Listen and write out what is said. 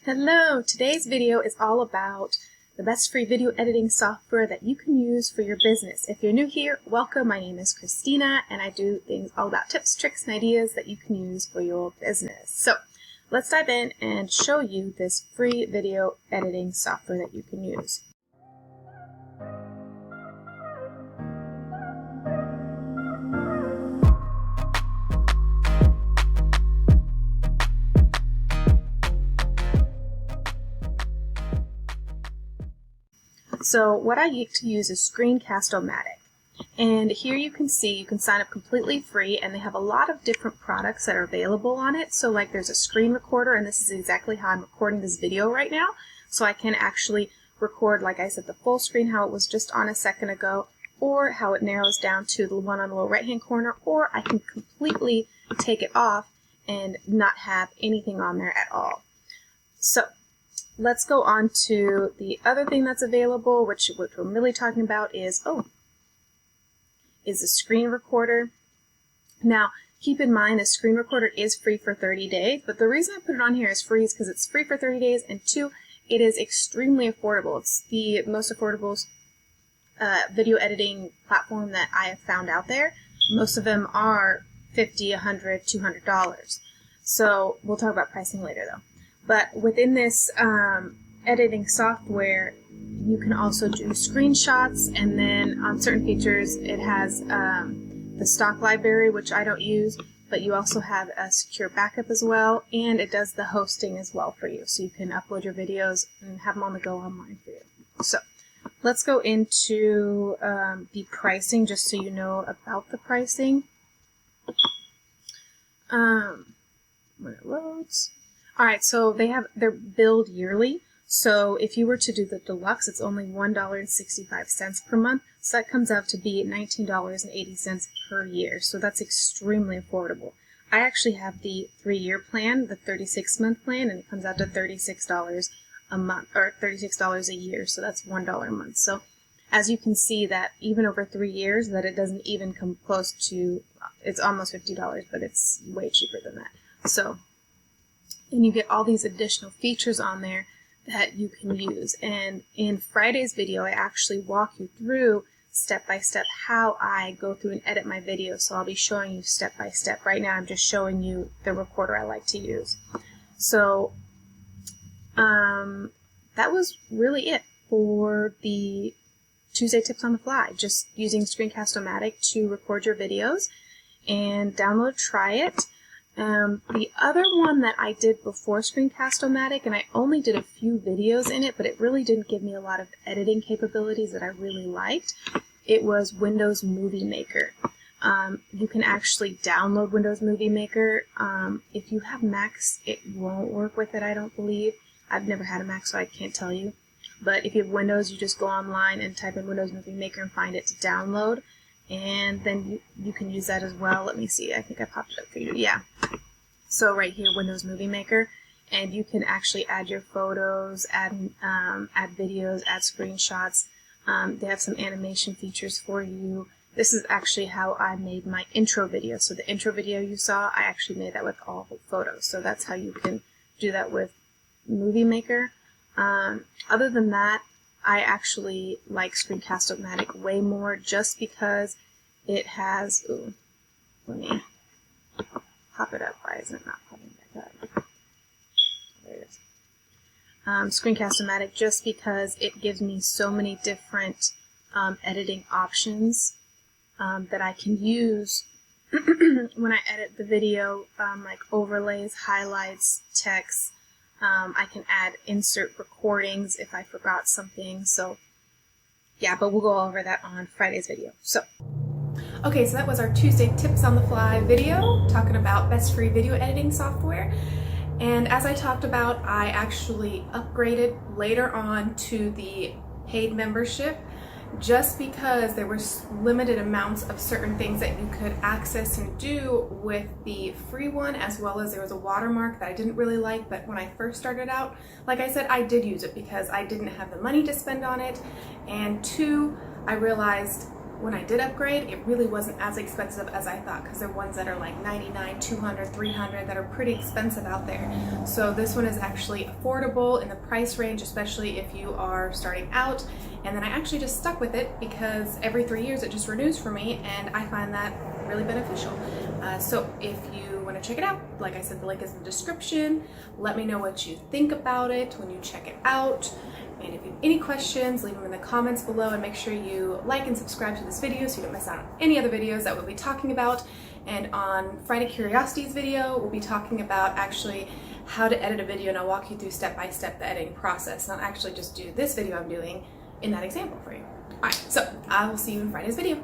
Hello! Today's video is all about the best free video editing software that you can use for your business. If you're new here, welcome. My name is Christina and I do things all about tips, tricks, and ideas that you can use for your business. So let's dive in and show you this free video editing software that you can use. So what I like to use is Screen-Cast-O-Matic. And here you can see you can sign up completely free, and they have a lot of different products that are available on it. So like there's a screen recorder, and this is exactly how I'm recording this video right now. So I can actually record, like I said, the full screen, how it was just on a second ago, or how it narrows down to the one on the lower right hand corner, or I can completely take it off and not have anything on there at all. So let's go on to the other thing that's available, which we're really talking about is the screen recorder. Now, keep in mind the screen recorder is free for 30 days, but the reason I put it on here is free is because it's free for 30 days, and two, it is extremely affordable. It's the most affordable video editing platform that I have found out there. Most of them are $50, $100, $200. So we'll talk about pricing later though. But within this editing software, you can also do screenshots, and then on certain features it has the stock library, which I don't use, but you also have a secure backup as well, and it does the hosting as well for you, so you can upload your videos and have them on the go online for you. So let's go into the pricing, just so you know about the pricing. When it loads. Alright, so they're billed yearly, so if you were to do the deluxe, it's only $1.65 per month, so that comes out to be $19.80 per year, so that's extremely affordable. I actually have the 3-year plan, the 36-month plan, and it comes out to $36 a month, or $36 a year, so that's $1 a month. So as you can see that even over 3 years, that it doesn't even come close to, it's almost $50, but it's way cheaper than that. So, and you get all these additional features on there that you can use. And in Friday's video, I actually walk you through step by step how I go through and edit my videos. So I'll be showing you step by step. Right now, I'm just showing you the recorder I like to use. So that was really it for the Tuesday Tips on the Fly. Just using Screen-Cast-O-Matic to record your videos and download, try it. The other one that I did before Screen-Cast-O-Matic, and I only did a few videos in it, but it really didn't give me a lot of editing capabilities that I really liked, it was Windows Movie Maker. You can actually download Windows Movie Maker. If you have Macs, it won't work with it, I don't believe. I've never had a Mac, so I can't tell you. But if you have Windows, you just go online and type in Windows Movie Maker and find it to download. And then you can use that as well. Let me see, I think I popped it up for you. Yeah. So right here, Windows Movie Maker, and you can actually add your photos, add videos, add screenshots. They have some animation features for you. This is actually how I made my intro video. So the intro video you saw, I actually made that with all the photos. So that's how you can do that with Movie Maker. Other than that, I actually like Screen-Cast-O-Matic way more, just because it has, let me pop it up. Why is it not popping back up? There it is. Screen-Cast-O-Matic, just because it gives me so many different editing options that I can use when I edit the video, like overlays, highlights, text. I can add insert recordings if I forgot something. So yeah, but we'll go over that on Friday's video. Okay, so that was our Tuesday Tips on the Fly video talking about best free video editing software. And as I talked about, I actually upgraded later on to the paid membership, just because there were limited amounts of certain things that you could access and do with the free one, as well as there was a watermark that I didn't really like, but when I first started out, like I said, I did use it because I didn't have the money to spend on it, and two, I realized when I did upgrade, it really wasn't as expensive as I thought, because there are ones that are like 99, 200, 300 that are pretty expensive out there. So this one is actually affordable in the price range, especially if you are starting out. And then I actually just stuck with it because every 3 years it just renews for me, and I find that really beneficial. So if you want to check it out, like I said, the link is in the description. Let me know what you think about it when you check it out. And if you have any questions, leave them in the comments below, and make sure you like and subscribe to this video so you don't miss out on any other videos that we'll be talking about. And on Friday Curiosities video, we'll be talking about actually how to edit a video, and I'll walk you through step by step the editing process, and I'll actually just do this video I'm doing in that example for you. Alright, so I will see you in Friday's video.